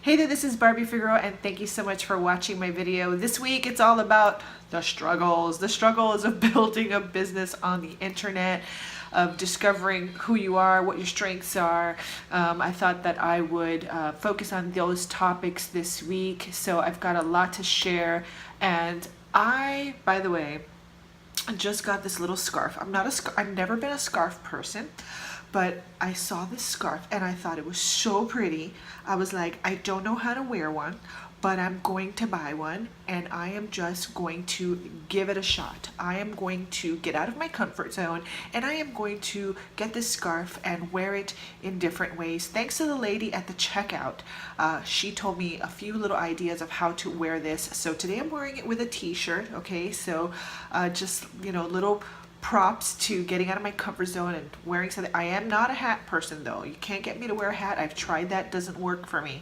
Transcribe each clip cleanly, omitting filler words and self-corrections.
Hey there, this is Barbie Figueroa, and thank you so much for watching my video. This week it's all about the struggles of building a business on the internet, of discovering who you are, what your strengths are. I thought that I would focus on those topics this week, so I've got a lot to share. And by the way, I just got this little scarf. I've never been a scarf person, but I saw this scarf and I thought it was so pretty. I was like, I don't know how to wear one, but I'm going to buy one and I am just going to give it a shot. I am going to get out of my comfort zone and I am going to get this scarf and wear it in different ways. Thanks to the lady at the checkout. She told me a few little ideas of how to wear this. So today I'm wearing it with a t-shirt, okay? So just, little props to getting out of my comfort zone and wearing something. I am not a hat person though. You can't get me to wear a hat. I've tried that, doesn't work for me.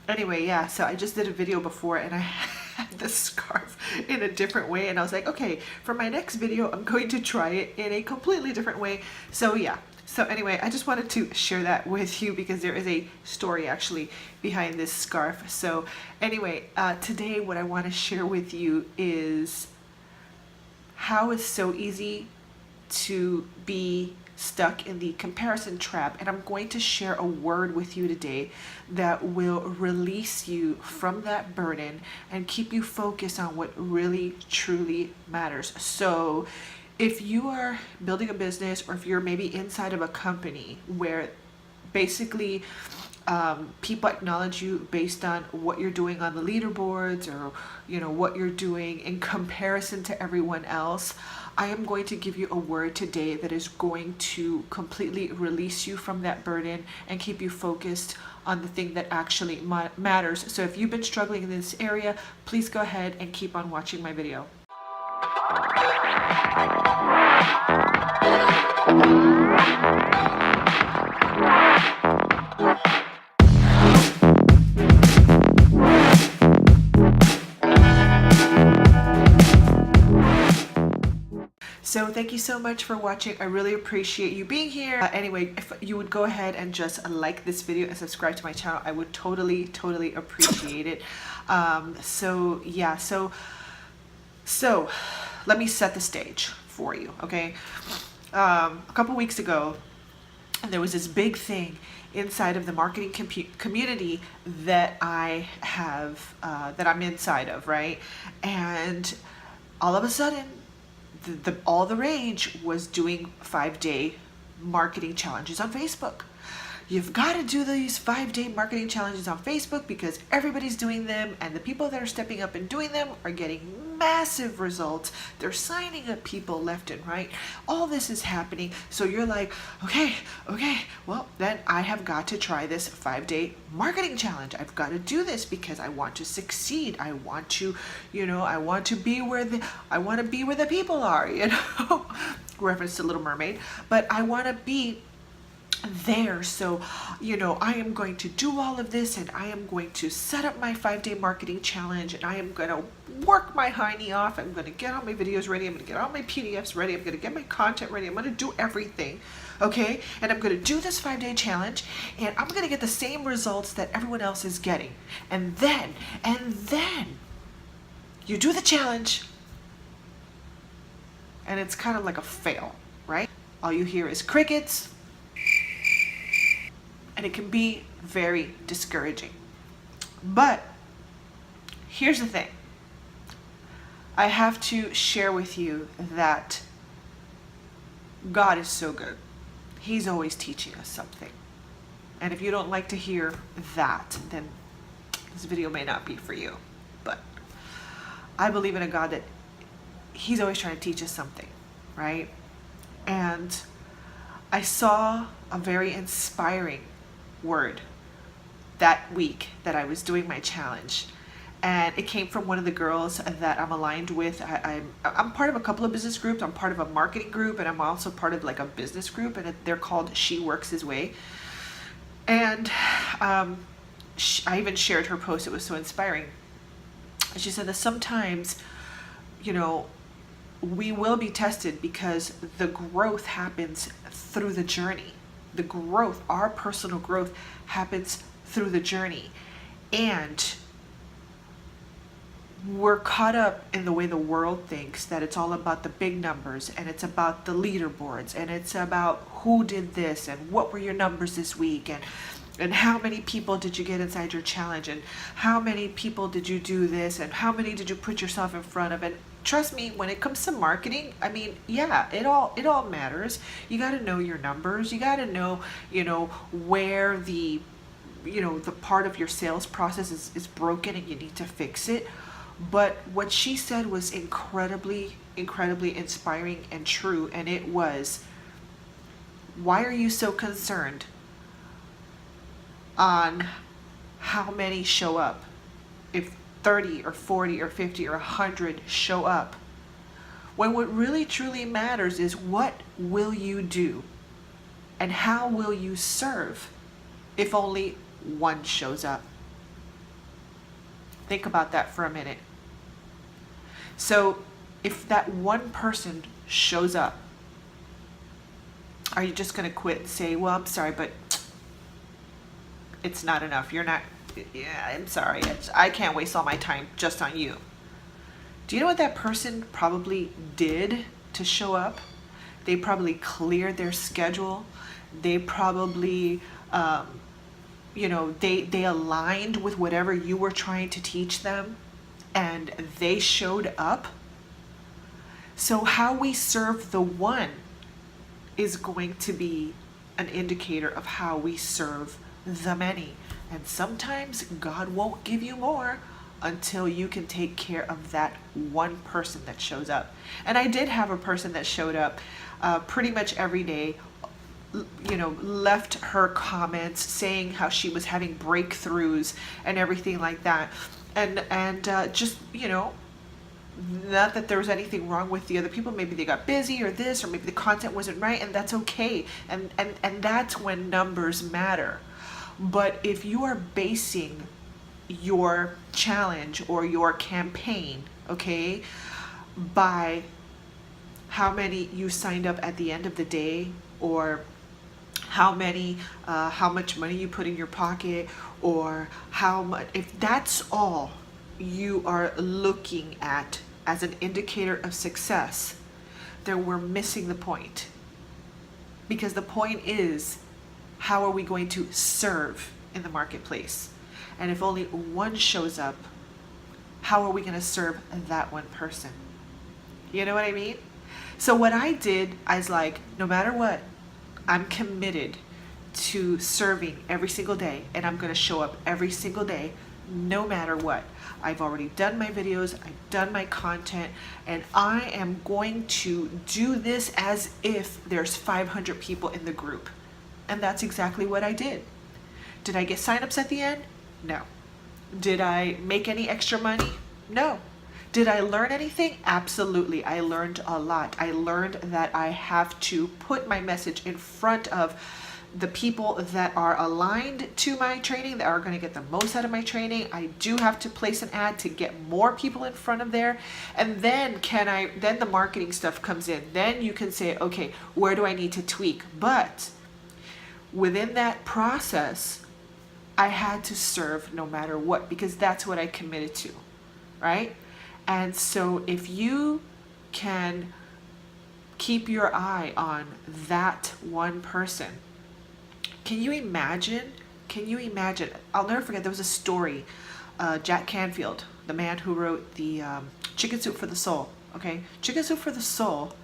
Anyway, yeah, so I just did a video before and I had the scarf in a different way and I was like, okay, for my next video, I'm going to try it in a completely different way. So yeah. So anyway, I just wanted to share that with you because there is a story actually behind this scarf. So anyway, today what I want to share with you is how it's so easy to be stuck in the comparison trap. And I'm going to share a word with you today that will release you from that burden and keep you focused on what really truly matters. So if you are building a business, or if you're maybe inside of a company where basically people acknowledge you based on what you're doing on the leaderboards, or what you're doing in comparison to everyone else, I am going to give you a word today that is going to completely release you from that burden and keep you focused on the thing that actually matters. So if you've been struggling in this area, please go ahead and keep on watching my video. So thank you so much for watching. I really appreciate you being here. Anyway, if you would go ahead and just like this video and subscribe to my channel, I would totally appreciate it. So let me set the stage for you, okay? A couple weeks ago, there was this big thing inside of the marketing community that I have, that I'm inside of, right? And all of a sudden, all the rage was doing 5-day marketing challenges on Facebook. You've got to do these 5-day marketing challenges on Facebook because everybody's doing them, and the people that are stepping up and doing them are getting massive results. They're signing up people left and right. All this is happening. So you're like, okay, well, then I have got to try this 5-day marketing challenge. I've got to do this because I want to succeed. I want to, I want to be where the people are, reference to Little Mermaid, but I want to be there. So I am going to do all of this, and I am going to set up my 5-day marketing challenge, and I am going to work my hiney off. I'm going to get all my videos ready. I'm going to get all my PDFs ready. I'm going to get my content ready. I'm going to do everything, okay? And I'm going to do this 5-day challenge, and I'm going to get the same results that everyone else is getting. And then you do the challenge, and it's kind of like a fail, right? All you hear is crickets. And it can be very discouraging. But here's the thing. I have to share with you that God is so good. He's always teaching us something. And if you don't like to hear that, then this video may not be for you. But I believe in a God that He's always trying to teach us something, right? And I saw a very inspiring word that week that I was doing my challenge, and it came from one of the girls that I'm aligned with. I'm part of a couple of business groups. I'm part of a marketing group, and I'm also part of like a business group, and they're called She Works His Way. And I even shared her post. It was so inspiring. She said that sometimes we will be tested because the growth happens through the journey. The growth, our personal growth, happens through the journey. And we're caught up in the way the world thinks, that it's all about the big numbers, and it's about the leaderboards, and it's about who did this and what were your numbers this week, and how many people did you get inside your challenge, and how many people did you do this, and how many did you put yourself in front of. And trust me, when it comes to marketing, I mean, yeah, it all matters. You got to know your numbers. You got to know, where the part of your sales process is broken and you need to fix it. But what she said was incredibly, incredibly inspiring and true. And it was, why are you so concerned on how many show up? If 30 or 40 or 50 or 100 show up, when what really truly matters is, what will you do and how will you serve if only one shows up? Think about that for a minute. So if that one person shows up, are you just going to quit and say, well, I'm sorry, but it's not enough. You're not, yeah, I'm sorry. I can't waste all my time just on you. Do you know what that person probably did to show up? They probably cleared their schedule. They probably, they aligned with whatever you were trying to teach them, and they showed up. So how we serve the one is going to be an indicator of how we serve the many. And sometimes God won't give you more until you can take care of that one person that shows up. And I did have a person that showed up pretty much every day, left her comments saying how she was having breakthroughs and everything like that. And just, not that there was anything wrong with the other people. Maybe they got busy or this, or maybe the content wasn't right, and that's okay. And that's when numbers matter. But if you are basing your challenge or your campaign, okay, by how many you signed up at the end of the day, or how much money you put in your pocket, or how much, if that's all you are looking at as an indicator of success, then we're missing the point. Because the point is, how are we going to serve in the marketplace? And if only one shows up, how are we going to serve that one person? You know what I mean? So what I did, I was like, no matter what, I'm committed to serving every single day, and I'm going to show up every single day, no matter what. I've already done my videos, I've done my content, and I am going to do this as if there's 500 people in the group. And that's exactly what I did. Did I get signups at the end? No. Did I make any extra money? No. Did I learn anything? Absolutely. I learned a lot. I learned that I have to put my message in front of the people that are aligned to my training, that are going to get the most out of my training. I do have to place an ad to get more people in front of there. And then then the marketing stuff comes in. Then you can say, okay, where do I need to tweak? But within that process, I had to serve no matter what, because that's what I committed to, right? And so if you can keep your eye on that one person, can you imagine? I'll never forget, there was a story, Jack Canfield, the man who wrote the Chicken Soup for the Soul, okay? Chicken Soup for the Soul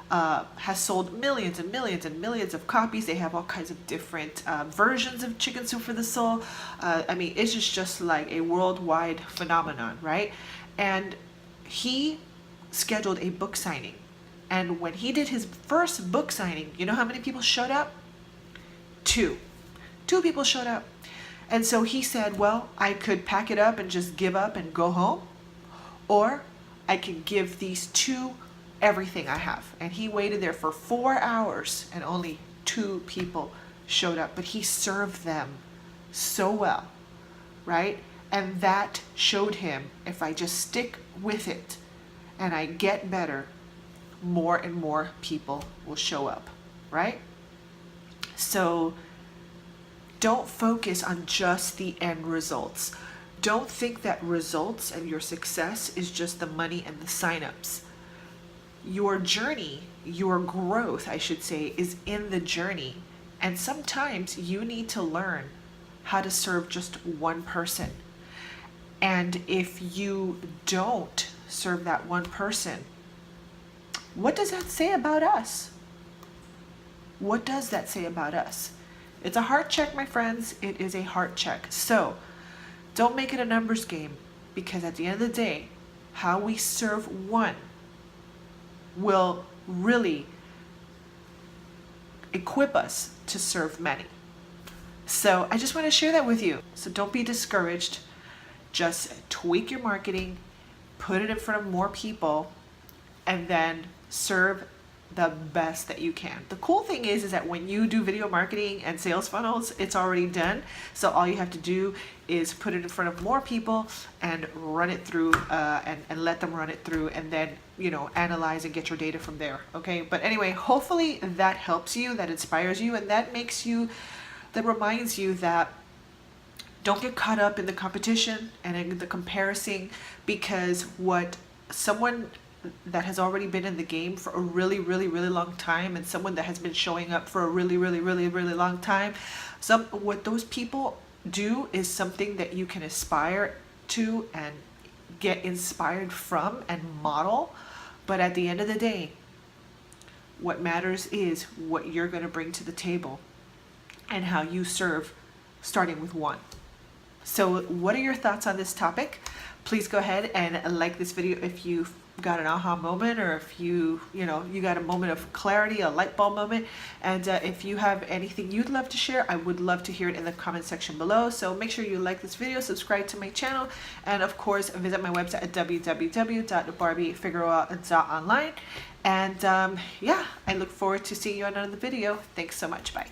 has sold millions and millions and millions of copies. They have all kinds of different versions of Chicken Soup for the Soul. I mean, it's just like a worldwide phenomenon, right? And he scheduled a book signing. And when he did his first book signing, you know how many people showed up? Two people showed up. And so he said, well, I could pack it up and just give up and go home, or I can give these two everything I have. And he waited there for 4 hours and only 2 people showed up, but he served them so well, right? And that showed him, if I just stick with it and I get better, more and more people will show up, right? So don't focus on just the end results. Don't think that results and your success is just the money and the signups. Your journey, your growth, I should say, is in the journey. And sometimes you need to learn how to serve just one person. And if you don't serve that one person, what does that say about us? What does that say about us? It's a heart check, my friends. It is a heart check. So don't make it a numbers game, because at the end of the day, how we serve one will really equip us to serve many. So I just want to share that with you. So don't be discouraged. Just tweak your marketing, put it in front of more people, and then serve the best that you can. The cool thing is that when you do video marketing and sales funnels, it's already done. So all you have to do is put it in front of more people and run it through and let them run it through, and then, you know, analyze and get your data from there. Okay. But anyway, hopefully that helps you, that inspires you, and that reminds you that don't get caught up in the competition and in the comparison, because what someone that has already been in the game for a really, really, really long time, and someone that has been showing up for a really, really, really, really long time, what those people do is something that you can aspire to and get inspired from and model. But at the end of the day, what matters is what you're going to bring to the table and how you serve, starting with one. So what are your thoughts on this topic? Please go ahead and like this video if you got an aha moment, or if you got a moment of clarity, a light bulb moment. And if you have anything you'd love to share, I would love to hear it in the comment section below. So make sure you like this video, subscribe to my channel, and of course visit my website at www.barbiefigueroa.online. And yeah, I look forward to seeing you on another video. Thanks so much. Bye.